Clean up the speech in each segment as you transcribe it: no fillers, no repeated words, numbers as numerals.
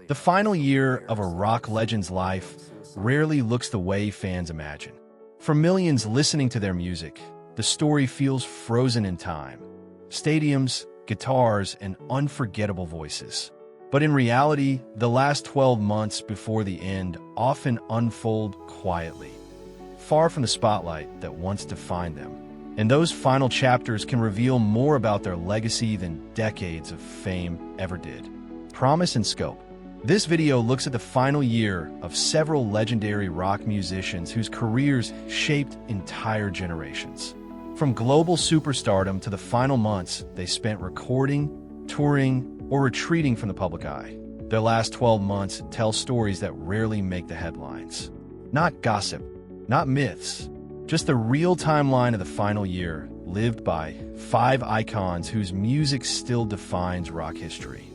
The final year of a rock legend's life rarely looks the way fans imagine. For millions listening to their music, the story feels frozen in time. Stadiums, guitars, and unforgettable voices. But in reality, the last 12 months before the end often unfold quietly, far from the spotlight that once defined them. And those final chapters can reveal more about their legacy than decades of fame ever did. Promise and scope. This video looks at the final year of several legendary rock musicians whose careers shaped entire generations. From global superstardom to the final months they spent recording, touring, or retreating from the public eye. Their last 12 months tell stories that rarely make the headlines. Not gossip, not myths, just the real timeline of the final year lived by 5 icons whose music still defines rock history.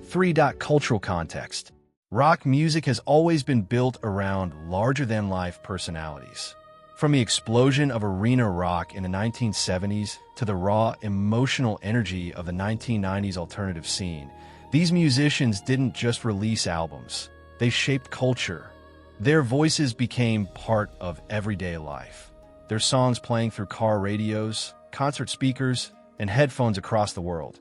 3. Cultural context. Rock music has always been built around larger-than-life personalities. From the explosion of arena rock in the 1970s to the raw, emotional energy of the 1990s alternative scene, these musicians didn't just release albums. They shaped culture. Their voices became part of everyday life. Their songs playing through car radios, concert speakers, and headphones across the world.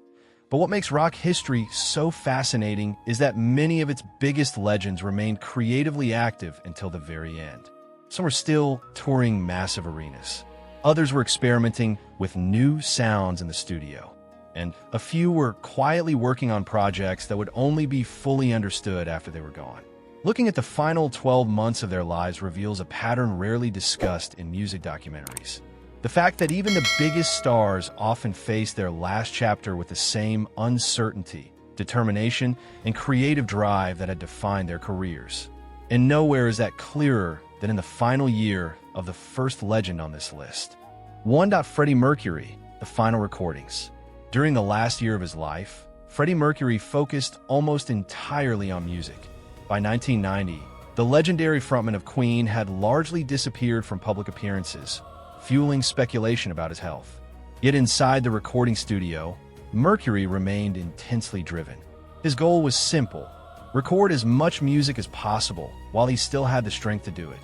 But what makes rock history so fascinating is that many of its biggest legends remained creatively active until the very end. Some were still touring massive arenas. Others were experimenting with new sounds in the studio. And a few were quietly working on projects that would only be fully understood after they were gone. Looking at the final 12 months of their lives reveals a pattern rarely discussed in music documentaries. The fact that even the biggest stars often face their last chapter with the same uncertainty, determination, and creative drive that had defined their careers. And nowhere is that clearer than in the final year of the first legend on this list. 1. Freddie Mercury, the final recordings. During the last year of his life, Freddie Mercury focused almost entirely on music. By 1990, the legendary frontman of Queen had largely disappeared from public appearances, fueling speculation about his health. Yet inside the recording studio, Mercury remained intensely driven. His goal was simple: record as much music as possible while he still had the strength to do it.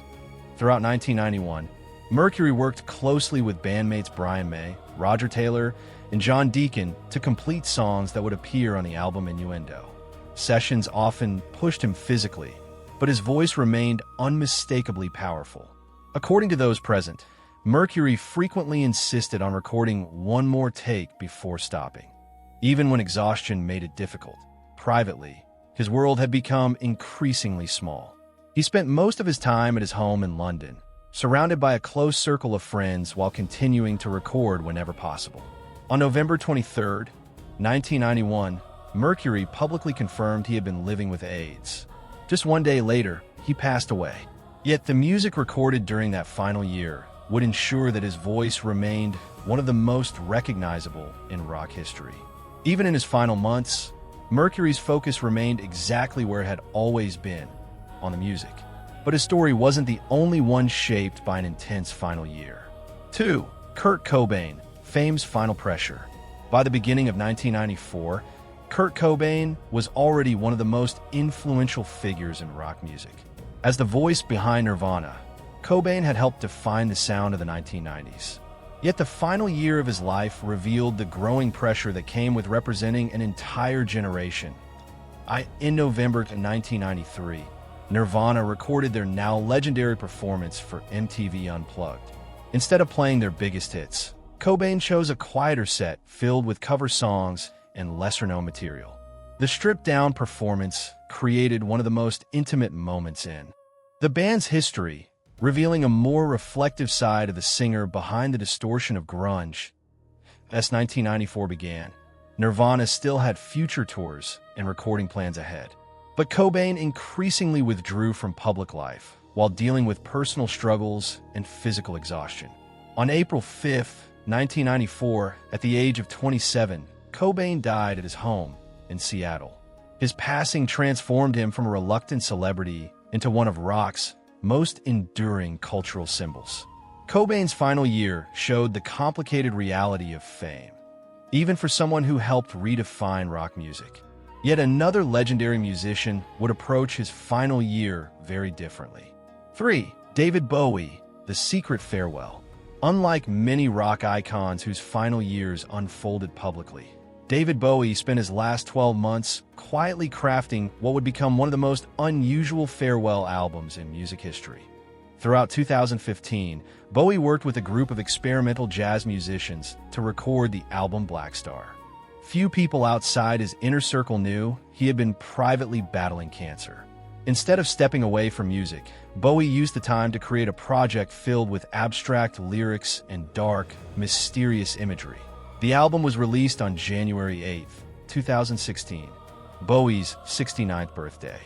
Throughout 1991, Mercury worked closely with bandmates Brian May, Roger Taylor, and John Deacon to complete songs that would appear on the album Innuendo. Sessions often pushed him physically, but his voice remained unmistakably powerful. According to those present, Mercury frequently insisted on recording one more take before stopping, even when exhaustion made it difficult. Privately, his world had become increasingly small. He spent most of his time at his home in London, surrounded by a close circle of friends while continuing to record whenever possible. On November 23, 1991, Mercury publicly confirmed he had been living with AIDS. Just one day later, he passed away. Yet the music recorded during that final year would ensure that his voice remained one of the most recognizable in rock history. Even in his final months, Mercury's focus remained exactly where it had always been, on the music. But his story wasn't the only one shaped by an intense final year. 2. Kurt Cobain, fame's final pressure. By the beginning of 1994, Kurt Cobain was already one of the most influential figures in rock music. As the voice behind Nirvana, Cobain had helped define the sound of the 1990s. Yet the final year of his life revealed the growing pressure that came with representing an entire generation. In November 1993, Nirvana recorded their now legendary performance for MTV Unplugged. Instead of playing their biggest hits, Cobain chose a quieter set filled with cover songs and lesser-known material. The stripped-down performance created one of the most intimate moments in the band's history, revealing a more reflective side of the singer behind the distortion of grunge. As 1994 began, Nirvana still had future tours and recording plans ahead. But Cobain increasingly withdrew from public life while dealing with personal struggles and physical exhaustion. On April 5, 1994, at the age of 27, Cobain died at his home in Seattle. His passing transformed him from a reluctant celebrity into one of rock's most enduring cultural symbols. Cobain's final year showed the complicated reality of fame, even for someone who helped redefine rock music. Yet another legendary musician would approach his final year very differently. 3. David Bowie, The Secret Farewell. Unlike many rock icons whose final years unfolded publicly, David Bowie spent his last 12 months quietly crafting what would become one of the most unusual farewell albums in music history. Throughout 2015, Bowie worked with a group of experimental jazz musicians to record the album Black Star. Few people outside his inner circle knew he had been privately battling cancer. Instead of stepping away from music, Bowie used the time to create a project filled with abstract lyrics and dark, mysterious imagery. The album was released on January 8, 2016, Bowie's 69th birthday.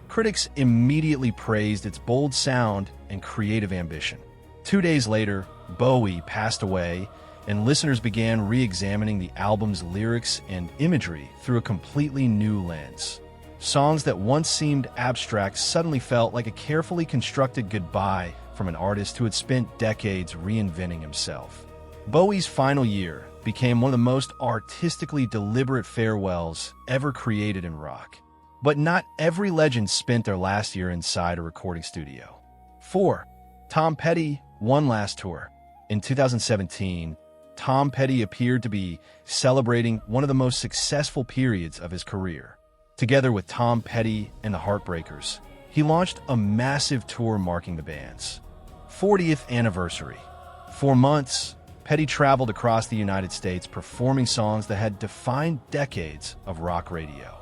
Critics immediately praised its bold sound and creative ambition. 2 days later, Bowie passed away, and listeners began re-examining the album's lyrics and imagery through a completely new lens. Songs that once seemed abstract suddenly felt like a carefully constructed goodbye from an artist who had spent decades reinventing himself. Bowie's final year became one of the most artistically deliberate farewells ever created in rock. But not every legend spent their last year inside a recording studio. 4. Tom Petty, One Last Tour. In 2017, Tom Petty appeared to be celebrating one of the most successful periods of his career. Together with Tom Petty and the Heartbreakers, he launched a massive tour marking the band's 40th anniversary. For months, Petty traveled across the United States performing songs that had defined decades of rock radio.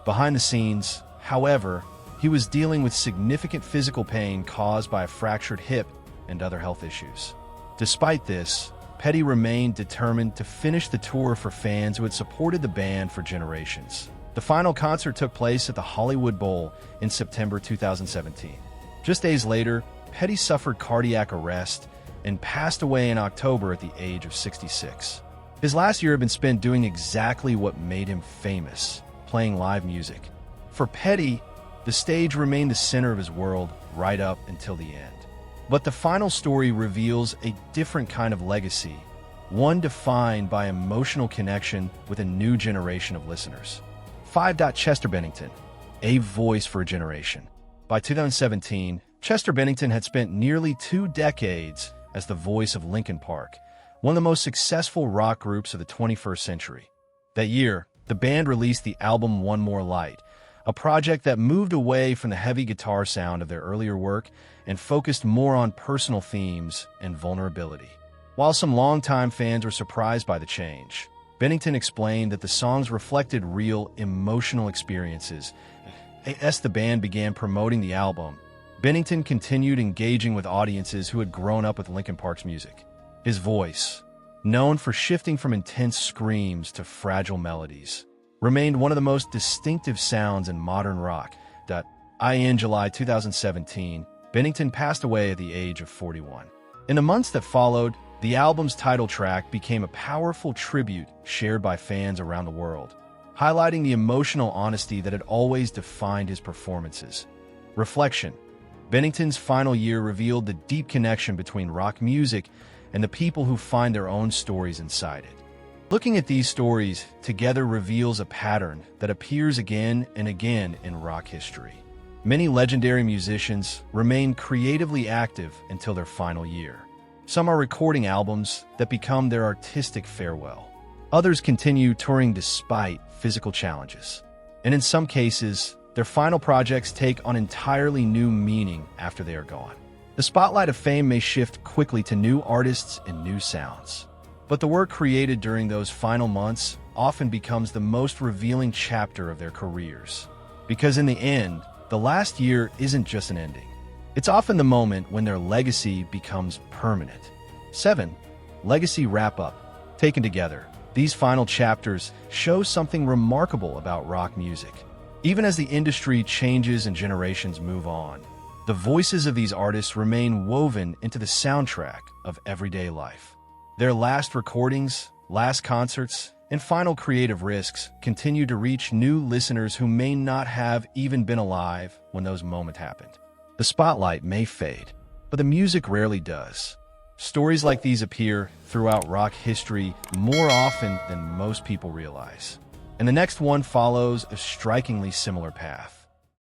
Behind the scenes, however, he was dealing with significant physical pain caused by a fractured hip and other health issues. Despite this, Petty remained determined to finish the tour for fans who had supported the band for generations. The final concert took place at the Hollywood Bowl in September 2017. Just days later, Petty suffered cardiac arrest and passed away in October at the age of 66. His last year had been spent doing exactly what made him famous, playing live music. For Petty, the stage remained the center of his world right up until the end. But the final story reveals a different kind of legacy, one defined by emotional connection with a new generation of listeners. 5. Chester Bennington, a voice for a generation. By 2017, Chester Bennington had spent nearly 2 decades as the voice of Linkin Park, one of the most successful rock groups of the 21st century. That year, the band released the album One More Light, a project that moved away from the heavy guitar sound of their earlier work and focused more on personal themes and vulnerability. While some longtime fans were surprised by the change, Bennington explained that the songs reflected real, emotional experiences. As the band began promoting the album, Bennington continued engaging with audiences who had grown up with Linkin Park's music. His voice, known for shifting from intense screams to fragile melodies, remained one of the most distinctive sounds in modern rock. In July 2017, Bennington passed away at the age of 41. In the months that followed, the album's title track became a powerful tribute shared by fans around the world, highlighting the emotional honesty that had always defined his performances. Reflection. Bennington's final year revealed the deep connection between rock music and the people who find their own stories inside it. Looking at these stories together reveals a pattern that appears again and again in rock history. Many legendary musicians remain creatively active until their final year. Some are recording albums that become their artistic farewell. Others continue touring despite physical challenges. And in some cases, their final projects take on entirely new meaning after they are gone. The spotlight of fame may shift quickly to new artists and new sounds. But the work created during those final months often becomes the most revealing chapter of their careers. Because in the end, the last year isn't just an ending. It's often the moment when their legacy becomes permanent. 7. Legacy Wrap-Up. Taken together, these final chapters show something remarkable about rock music. Even as the industry changes and generations move on, the voices of these artists remain woven into the soundtrack of everyday life. Their last recordings, last concerts, and final creative risks continue to reach new listeners who may not have even been alive when those moments happened. The spotlight may fade, but the music rarely does. Stories like these appear throughout rock history more often than most people realize. And the next one follows a strikingly similar path.